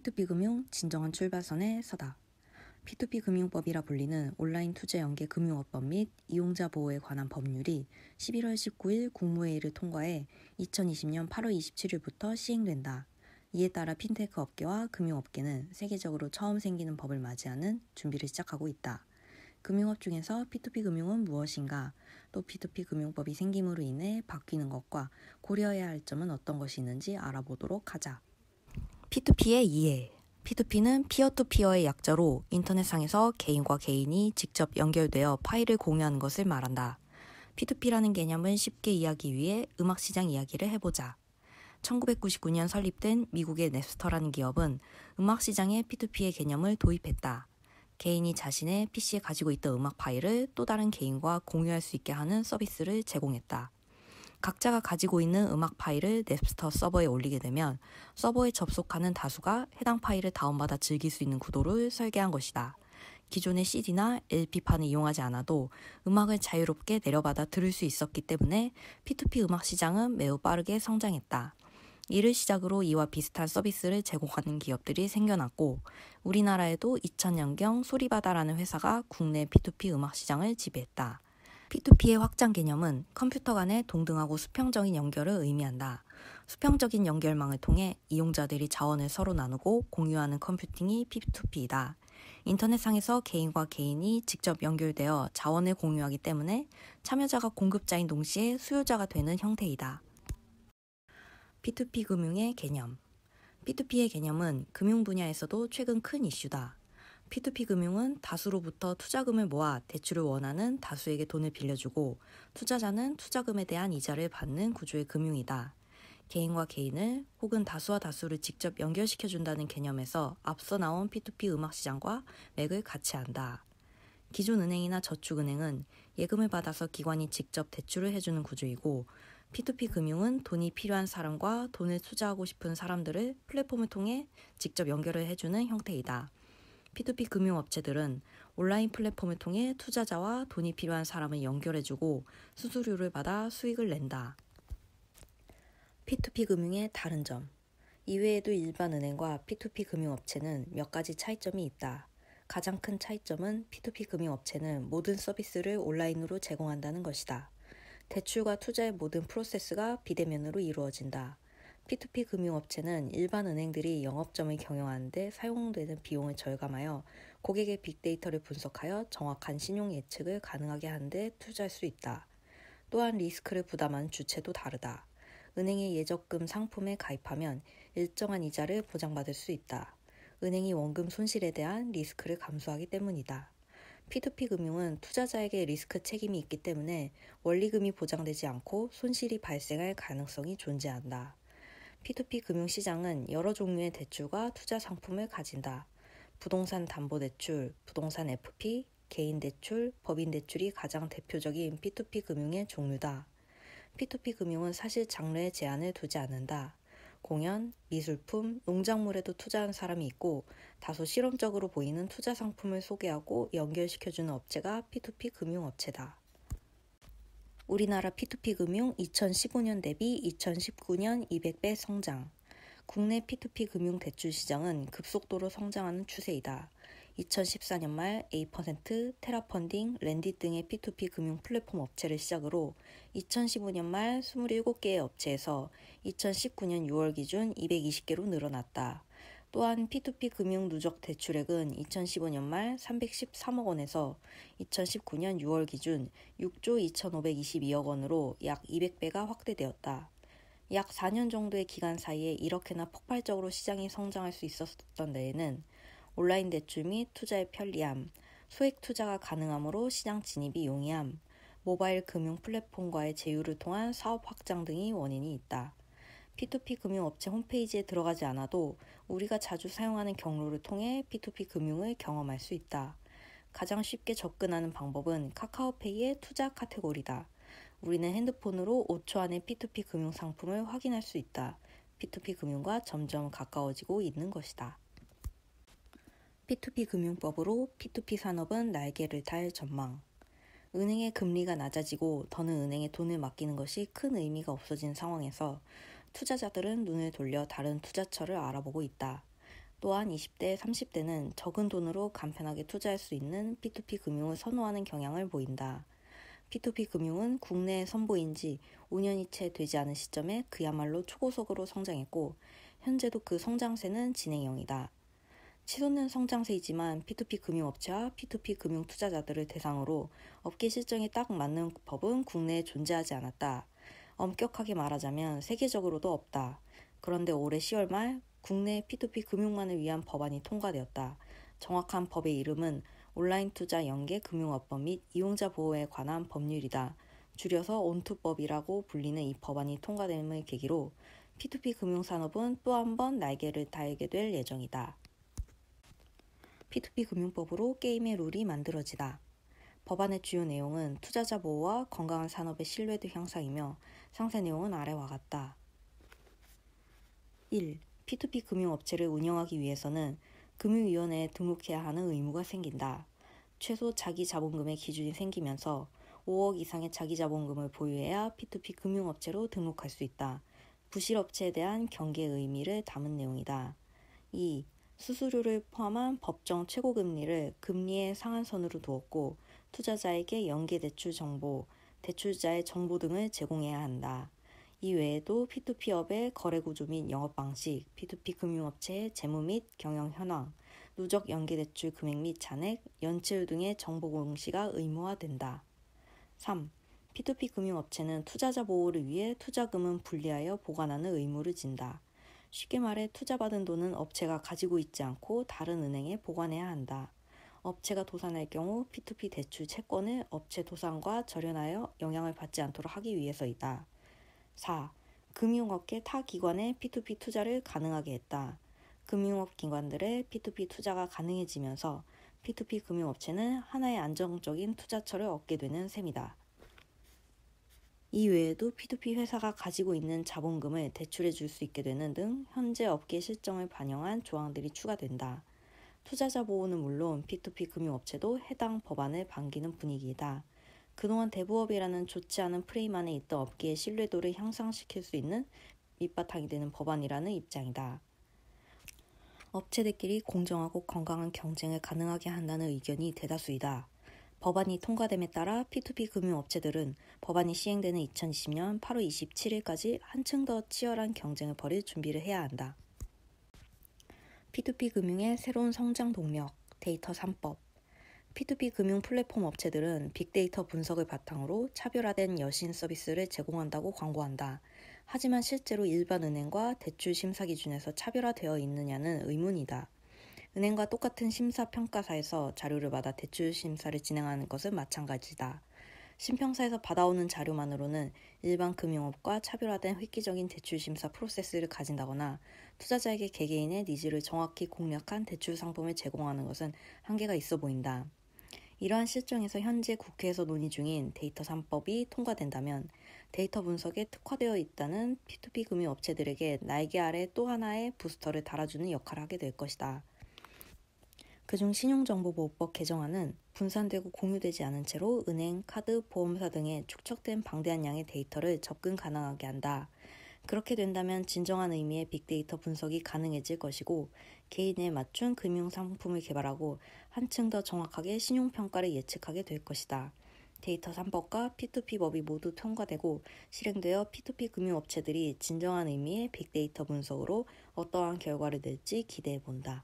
P2P 금융 진정한 출발선에 서다. P2P 금융법이라 불리는 온라인 투자 연계 금융업법 및 이용자 보호에 관한 법률이 11월 19일 국무회의를 통과해 2020년 8월 27일부터 시행된다. 이에 따라 핀테크 업계와 금융업계는 세계적으로 처음 생기는 법을 맞이하는 준비를 시작하고 있다. 금융업 중에서 P2P 금융은 무엇인가, 또 P2P 금융법이 생김으로 인해 바뀌는 것과 고려해야 할 점은 어떤 것이 있는지 알아보도록 하자. P2P의 이해. P2P는 피어투피어의 약자로 인터넷상에서 개인과 개인이 직접 연결되어 파일을 공유하는 것을 말한다. P2P라는 개념을 쉽게 이해하기 위해 음악시장 이야기를 해보자. 1999년 설립된 미국의 냅스터라는 기업은 음악시장에 P2P의 개념을 도입했다. 개인이 자신의 PC에 가지고 있던 음악 파일을 또 다른 개인과 공유할 수 있게 하는 서비스를 제공했다. 각자가 가지고 있는 음악 파일을 냅스터 서버에 올리게 되면 서버에 접속하는 다수가 해당 파일을 다운받아 즐길 수 있는 구도를 설계한 것이다. 기존의 CD나 LP판을 이용하지 않아도 음악을 자유롭게 내려받아 들을 수 있었기 때문에 P2P 음악 시장은 매우 빠르게 성장했다. 이를 시작으로 이와 비슷한 서비스를 제공하는 기업들이 생겨났고 우리나라에도 2000년경 소리바다라는 회사가 국내 P2P 음악 시장을 지배했다. P2P의 확장 개념은 컴퓨터 간의 동등하고 수평적인 연결을 의미한다. 수평적인 연결망을 통해 이용자들이 자원을 서로 나누고 공유하는 컴퓨팅이 P2P이다. 인터넷상에서 개인과 개인이 직접 연결되어 자원을 공유하기 때문에 참여자가 공급자인 동시에 수요자가 되는 형태이다. P2P 금융의 개념. P2P의 개념은 금융 분야에서도 최근 큰 이슈다. P2P 금융은 다수로부터 투자금을 모아 대출을 원하는 다수에게 돈을 빌려주고 투자자는 투자금에 대한 이자를 받는 구조의 금융이다. 개인과 개인을 혹은 다수와 다수를 직접 연결시켜준다는 개념에서 앞서 나온 P2P 음악시장과 맥을 같이 한다. 기존 은행이나 저축은행은 예금을 받아서 기관이 직접 대출을 해주는 구조이고 P2P 금융은 돈이 필요한 사람과 돈을 투자하고 싶은 사람들을 플랫폼을 통해 직접 연결을 해주는 형태이다. P2P 금융업체들은 온라인 플랫폼을 통해 투자자와 돈이 필요한 사람을 연결해주고 수수료를 받아 수익을 낸다. P2P 금융의 다른 점. 이외에도 일반 은행과 P2P 금융업체는 몇 가지 차이점이 있다. 가장 큰 차이점은 P2P 금융업체는 모든 서비스를 온라인으로 제공한다는 것이다. 대출과 투자의 모든 프로세스가 비대면으로 이루어진다. P2P 금융업체는 일반 은행들이 영업점을 경영하는 데 사용되는 비용을 절감하여 고객의 빅데이터를 분석하여 정확한 신용 예측을 가능하게 하는 데 투자할 수 있다. 또한 리스크를 부담하는 주체도 다르다. 은행의 예적금 상품에 가입하면 일정한 이자를 보장받을 수 있다. 은행이 원금 손실에 대한 리스크를 감수하기 때문이다. P2P 금융은 투자자에게 리스크 책임이 있기 때문에 원리금이 보장되지 않고 손실이 발생할 가능성이 존재한다. P2P 금융시장은 여러 종류의 대출과 투자 상품을 가진다. 부동산 담보대출, 부동산 FP, 개인대출, 법인대출이 가장 대표적인 P2P 금융의 종류다. P2P 금융은 사실 장르에 제한을 두지 않는다. 공연, 미술품, 농작물에도 투자한 사람이 있고 다소 실험적으로 보이는 투자 상품을 소개하고 연결시켜주는 업체가 P2P 금융업체다. 우리나라 P2P 금융 2015년 대비 2019년 200배 성장. 국내 P2P 금융 대출 시장은 급속도로 성장하는 추세이다. 2014년 말 A%, 테라펀딩, 랜딧 등의 P2P 금융 플랫폼 업체를 시작으로 2015년 말 27개의 업체에서 2019년 6월 기준 220개로 늘어났다. 또한 P2P 금융 누적 대출액은 2015년 말 313억 원에서 2019년 6월 기준 6조 2,522억 원으로 약 200배가 확대되었다. 약 4년 정도의 기간 사이에 이렇게나 폭발적으로 시장이 성장할 수 있었던 데에는 온라인 대출 및 투자의 편리함, 소액 투자가 가능하므로 시장 진입이 용이함, 모바일 금융 플랫폼과의 제휴를 통한 사업 확장 등이 원인이 있다. P2P 금융업체 홈페이지에 들어가지 않아도 우리가 자주 사용하는 경로를 통해 P2P 금융을 경험할 수 있다. 가장 쉽게 접근하는 방법은 카카오페이의 투자 카테고리다. 우리는 핸드폰으로 5초 안에 P2P 금융 상품을 확인할 수 있다. P2P 금융과 점점 가까워지고 있는 것이다. P2P 금융법으로 P2P 산업은 날개를 달 전망. 은행의 금리가 낮아지고 더는 은행에 돈을 맡기는 것이 큰 의미가 없어진 상황에서 투자자들은 눈을 돌려 다른 투자처를 알아보고 있다. 또한 20대, 30대는 적은 돈으로 간편하게 투자할 수 있는 P2P 금융을 선호하는 경향을 보인다. P2P 금융은 국내에 선보인 지 5년이 채 되지 않은 시점에 그야말로 초고속으로 성장했고 현재도 그 성장세는 진행형이다. 치솟는 성장세이지만 P2P 금융업체와 P2P 금융 투자자들을 대상으로 업계 실정에 딱 맞는 법은 국내에 존재하지 않았다. 엄격하게 말하자면 세계적으로도 없다. 그런데 올해 10월 말 국내 P2P 금융만을 위한 법안이 통과되었다. 정확한 법의 이름은 온라인 투자 연계 금융업법 및 이용자 보호에 관한 법률이다. 줄여서 온투법이라고 불리는 이 법안이 통과됨을 계기로 P2P 금융산업은 또 한 번 날개를 달게 될 예정이다. P2P 금융법으로 게임의 룰이 만들어지다. 법안의 주요 내용은 투자자 보호와 건강한 산업의 신뢰도 향상이며 상세 내용은 아래와 같다. 1. P2P 금융업체를 운영하기 위해서는 금융위원회에 등록해야 하는 의무가 생긴다. 최소 자기자본금의 기준이 생기면서 5억 이상의 자기자본금을 보유해야 P2P 금융업체로 등록할 수 있다. 부실업체에 대한 경계의 의미를 담은 내용이다. 2. 수수료를 포함한 법정 최고금리를 금리의 상한선으로 두었고 투자자에게 연계대출 정보, 대출자의 정보 등을 제공해야 한다. 이 외에도 P2P업의 거래구조 및 영업방식, P2P 금융업체의 재무 및 경영 현황, 누적 연계대출 금액 및 잔액, 연체율 등의 정보 공시가 의무화된다. 3. P2P 금융업체는 투자자 보호를 위해 투자금은 분리하여 보관하는 의무를 진다. 쉽게 말해 투자받은 돈은 업체가 가지고 있지 않고 다른 은행에 보관해야 한다. 업체가 도산할 경우 P2P 대출 채권을 업체 도산과 절연하여 영향을 받지 않도록 하기 위해서이다. 4. 금융업계 타 기관의 P2P 투자를 가능하게 했다. 금융업 기관들의 P2P 투자가 가능해지면서 P2P 금융업체는 하나의 안정적인 투자처를 얻게 되는 셈이다. 이 외에도 P2P 회사가 가지고 있는 자본금을 대출해 줄 수 있게 되는 등 현재 업계 실정을 반영한 조항들이 추가된다. 투자자 보호는 물론 P2P 금융업체도 해당 법안을 반기는 분위기이다. 그동안 대부업이라는 좋지 않은 프레임 안에 있던 업계의 신뢰도를 향상시킬 수 있는 밑바탕이 되는 법안이라는 입장이다. 업체들끼리 공정하고 건강한 경쟁을 가능하게 한다는 의견이 대다수이다. 법안이 통과됨에 따라 P2P 금융업체들은 법안이 시행되는 2020년 8월 27일까지 한층 더 치열한 경쟁을 벌일 준비를 해야 한다. P2P 금융의 새로운 성장 동력, 데이터 3법. P2P 금융 플랫폼 업체들은 빅데이터 분석을 바탕으로 차별화된 여신 서비스를 제공한다고 광고한다. 하지만 실제로 일반 은행과 대출 심사 기준에서 차별화되어 있느냐는 의문이다. 은행과 똑같은 심사평가사에서 자료를 받아 대출 심사를 진행하는 것은 마찬가지다. 심평사에서 받아오는 자료만으로는 일반 금융업과 차별화된 획기적인 대출 심사 프로세스를 가진다거나 투자자에게 개개인의 니즈를 정확히 공략한 대출 상품을 제공하는 것은 한계가 있어 보인다. 이러한 실정에서 현재 국회에서 논의 중인 데이터 3법이 통과된다면 데이터 분석에 특화되어 있다는 P2P 금융업체들에게 날개 아래 또 하나의 부스터를 달아주는 역할을 하게 될 것이다. 그중 신용정보보호법 개정안은 분산되고 공유되지 않은 채로 은행, 카드, 보험사 등의 축적된 방대한 양의 데이터를 접근 가능하게 한다. 그렇게 된다면 진정한 의미의 빅데이터 분석이 가능해질 것이고 개인에 맞춘 금융상품을 개발하고 한층 더 정확하게 신용평가를 예측하게 될 것이다. 데이터 3법과 P2P법이 모두 통과되고 실행되어 P2P 금융업체들이 진정한 의미의 빅데이터 분석으로 어떠한 결과를 낼지 기대해본다.